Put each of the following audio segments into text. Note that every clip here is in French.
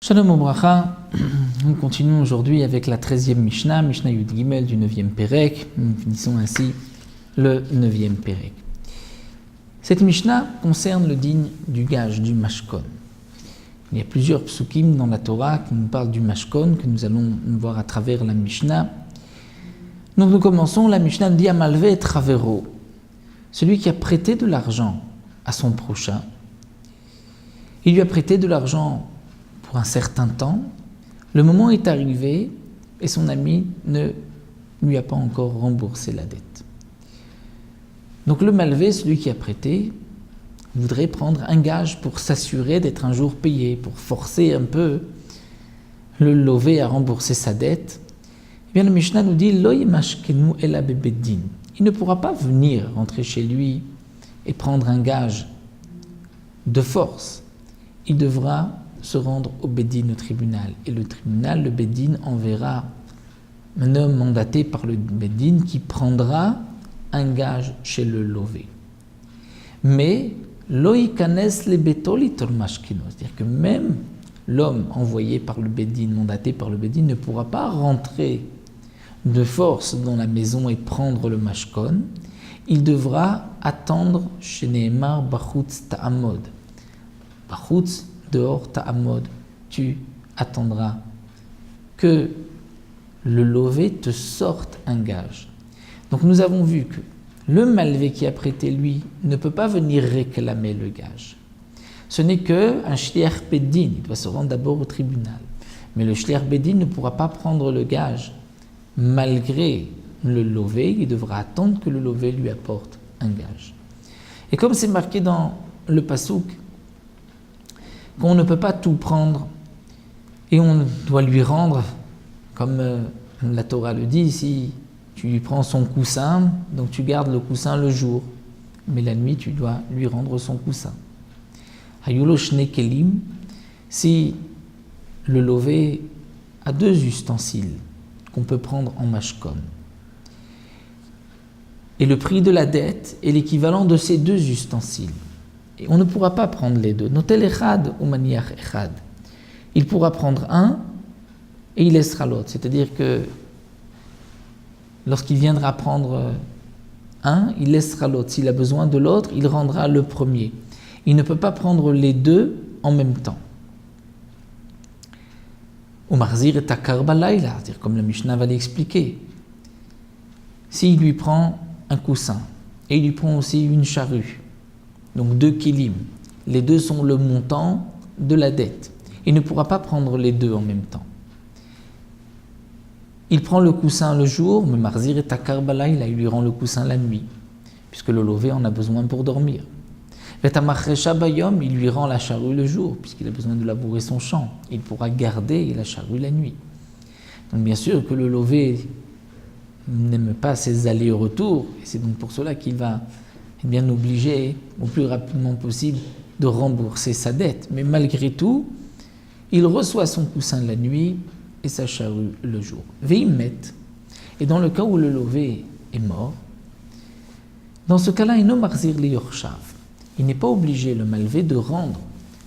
Shalom Obracha, nous continuons aujourd'hui avec la 13e Mishnah, Mishnah Yud Gimel du 9e Perek. Nous finissons ainsi le 9e Perek. Cette Mishnah concerne le digne du gage, du mashkon. Il y a plusieurs psukim dans la Torah qui nous parlent du mashkon, que nous allons voir à travers la Mishnah. Donc nous commençons, la Mishnah dit Amalve et Travero, celui qui a prêté de l'argent à son prochain. Il lui a prêté de l'argent pour un certain temps, le moment est arrivé et son ami ne lui a pas encore remboursé la dette. Donc le malvé, celui qui a prêté, voudrait prendre un gage pour s'assurer d'être un jour payé, pour forcer un peu le lové à rembourser sa dette. Eh bien le Mishnah nous dit Lo yimashkenu ela bebeddin. Il ne pourra pas venir rentrer chez lui et prendre un gage de force. Il devra se rendre au Bédine, au tribunal. Et le tribunal, le Bédine, enverra un homme mandaté par le Bédine qui prendra un gage chez le lové. Mais, loïkanes le betolitol mashkino, c'est-à-dire que même l'homme envoyé par le Bédine, mandaté par le Bédine, ne pourra pas rentrer de force dans la maison et prendre le mashkon. Il devra attendre chez Nehemar Bachutz Ta'amod. Bachutz, dehors, ta'amod, tu attendras que le lové te sorte un gage. Donc nous avons vu que le malvé qui a prêté, lui, ne peut pas venir réclamer le gage. Ce n'est qu'un shliach bedin, il doit se rendre d'abord au tribunal. Mais le shliach bedin ne pourra pas prendre le gage malgré le lové, il devra attendre que le lové lui apporte un gage. Et comme c'est marqué dans le pasouk, qu'on ne peut pas tout prendre et on doit lui rendre, comme la Torah le dit, si tu lui prends son coussin, donc tu gardes le coussin le jour, mais la nuit tu dois lui rendre son coussin. Hayulo shne kelim, si le lové a deux ustensiles qu'on peut prendre en mashkon, et le prix de la dette est l'équivalent de ces deux ustensiles. Et on ne pourra pas prendre les deux. Notel echad ou maniach echad. Il pourra prendre un et il laissera l'autre. C'est-à-dire que lorsqu'il viendra prendre un, il laissera l'autre. S'il a besoin de l'autre, il rendra le premier. Il ne peut pas prendre les deux en même temps. Ou marzir et takar balayla, c'est-à-dire comme la Mishnah va l'expliquer. S'il lui prend un coussin et il lui prend aussi une charrue, donc 2 kilim. Les deux sont le montant de la dette. Il ne pourra pas prendre les deux en même temps. Il prend le coussin le jour, mais marzir et takar balayla, il lui rend le coussin la nuit, puisque le lové en a besoin pour dormir. Vetamachresha bayom, il lui rend la charrue le jour, puisqu'il a besoin de labourer son champ. Il pourra garder la charrue la nuit. Donc bien sûr que le lové n'aime pas ses allers-retours, et c'est donc pour cela qu'il va bien obligé au plus rapidement possible de rembourser sa dette. Mais malgré tout, il reçoit son coussin la nuit et sa charrue le jour. Veimet. Et dans le cas où le lové est mort, dans ce cas-là, il n'est pas obligé, le malvé, de rendre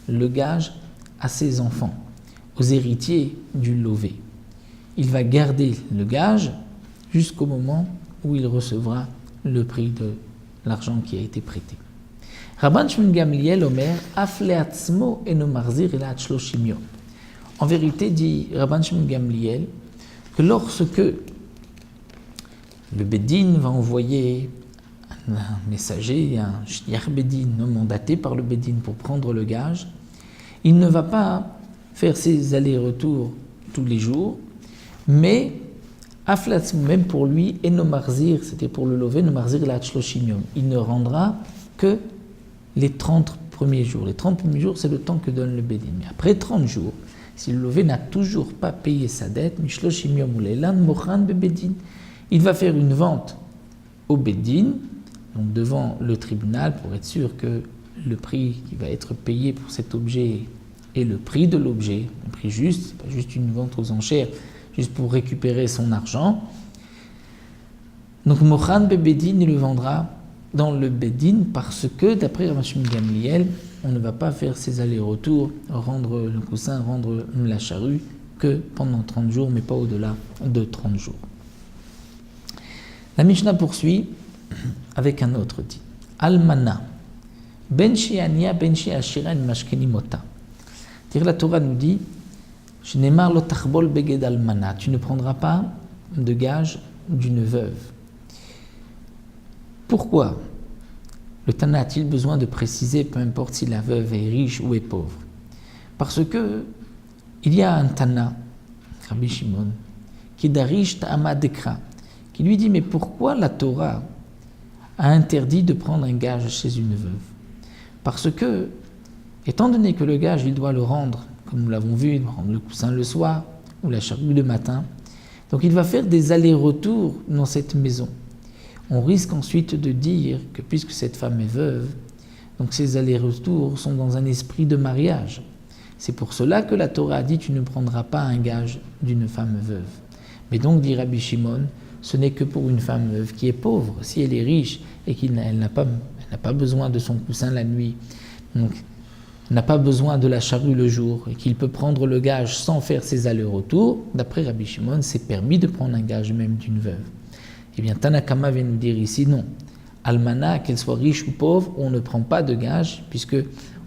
le gage à ses enfants, aux héritiers du lové. Il va garder le gage jusqu'au moment où il recevra le prix de l'argent qui a été prêté. Rabban Shimon Gamliel Omer Afle atzmo eno marzir ela ad shloshim yom. En vérité, dit Rabban Shimon Gamliel, que lorsque le Bédine va envoyer un messager, un shliach Bédine, mandaté par le Bédine pour prendre le gage, il ne va pas faire ses allers-retours tous les jours, mais Aflatz, même pour lui, et no marzir, c'était pour le lové, no marzir la shloshim yom. Il ne rendra que les 30 premiers jours. Les 30 premiers jours, c'est le temps que donne le bédine. Mais après 30 jours, si le lové n'a toujours pas payé sa dette, mishloshim yom ou leilan mochan bebedin, il va faire une vente au bédine, donc devant le tribunal, pour être sûr que le prix qui va être payé pour cet objet est le prix de l'objet, un prix juste, c'est pas juste une vente aux enchères, juste pour récupérer son argent. Donc Mochan Bebedin, il le vendra dans le Bedin parce que, d'après Rav Shimon Gamliel, on ne va pas faire ces allers-retours, rendre le coussin, rendre la charrue, que pendant 30 jours, mais pas au-delà de 30 jours. La Mishnah poursuit avec un autre dit. Almana, ben she'ania, ben she'ashira, mashkeni mota. La Torah nous dit, Shneimar lo tachbol beged almana, tu ne prendras pas de gage d'une veuve. Pourquoi le Tana a-t-il besoin de préciser, peu importe si la veuve est riche ou est pauvre? Parce que il y a un Tana, Rabbi Shimon, qui est d'Arish Ta'ama Dekra, qui lui dit, mais pourquoi la Torah a interdit de prendre un gage chez une veuve? Parce que, étant donné que le gage, il doit le rendre, comme nous l'avons vu, il doit rendre le coussin le soir ou la charrue le matin, donc il va faire des allers-retours dans cette maison. On risque ensuite de dire que puisque cette femme est veuve, donc ces allers-retours sont dans un esprit de mariage. C'est pour cela que la Torah a dit, tu ne prendras pas un gage d'une femme veuve. Mais donc, dit Rabbi Shimon, ce n'est que pour une femme veuve qui est pauvre. Si elle est riche et qu'elle n'a pas besoin de son coussin la nuit, donc n'a pas besoin de la charrue le jour et qu'il peut prendre le gage sans faire ses allers-retours, d'après Rabbi Shimon, c'est permis de prendre un gage même d'une veuve. Eh bien, Tanakama vient nous dire ici, non. Almana, qu'elle soit riche ou pauvre, on ne prend pas de gage puisque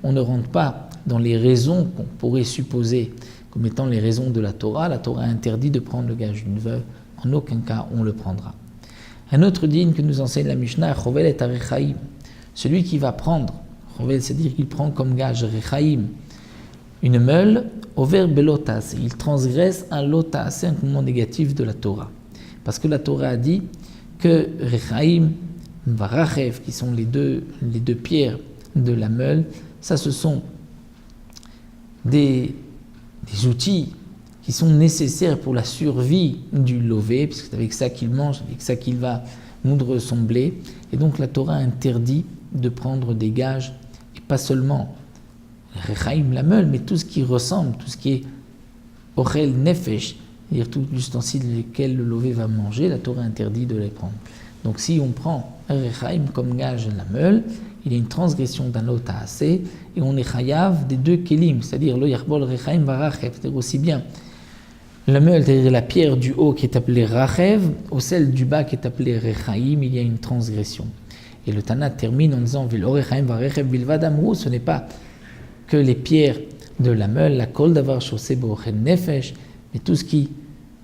on ne rentre pas dans les raisons qu'on pourrait supposer comme étant les raisons de la Torah. La Torah interdit de prendre le gage d'une veuve. En aucun cas, on le prendra. Un autre digne que nous enseigne la Mishnah, Chovel et Arechaim. Celui qui va prendre, Chovel, c'est-à-dire qu'il prend comme gage Rechaim, une meule, Over belotas. Il transgresse un lotas, c'est un commandement négatif de la Torah. Parce que la Torah a dit que Rechaim, Varachev, qui sont les deux pierres de la meule, ça ce sont des outils qui sont nécessaires pour la survie du lové, puisque c'est avec ça qu'il mange, avec ça qu'il va moudre son blé. Et donc la Torah interdit de prendre des gages, et pas seulement Rechaim, la meule, mais tout ce qui ressemble, tout ce qui est Ochel Nefesh, c'est-à-dire tout l'ustensile lesquels le lové va manger, la Torah interdit de les prendre. Donc si on prend Rechaim comme gage la meule, il y a une transgression d'un lot à assez, et on est chayav des deux kelim, c'est-à-dire lo yachbol Rechaim va rachev, c'est-à-dire aussi bien la meule, c'est-à-dire la pierre du haut qui est appelée rachev, ou celle du bas qui est appelée Rechaim, il y a une transgression. Et le Tana termine en disant Vilo Rechaim va rachev bilvad amrou, ce n'est pas que les pierres de la meule, la kol d'avoir chaussé bo'ochel nefesh, mais tout ce qui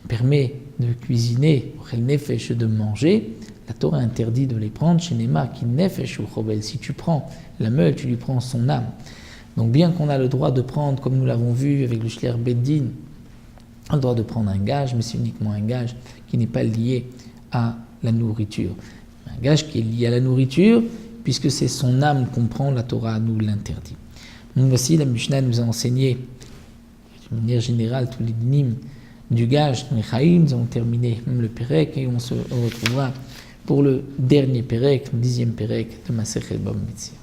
permet de cuisiner, bo'ochel nefesh, de manger, la Torah interdit de les prendre chez Neymar qui nefesh ou chovel. Si tu prends la meule, tu lui prends son âme. Donc bien qu'on a le droit de prendre, comme nous l'avons vu avec le shliach beddin, on a le droit de prendre un gage, mais c'est uniquement un gage qui n'est pas lié à la nourriture. Un gage qui est lié à la nourriture, puisque c'est son âme qu'on prend, la Torah nous l'interdit. Donc voici, la Mishnah nous a enseigné, de manière générale, tous les dynim du gage, les chaïm. Nous avons terminé même le Pérec, et on se retrouvera pour le dernier Pérec, le 10e Pérec de Masechet Bava Metzia.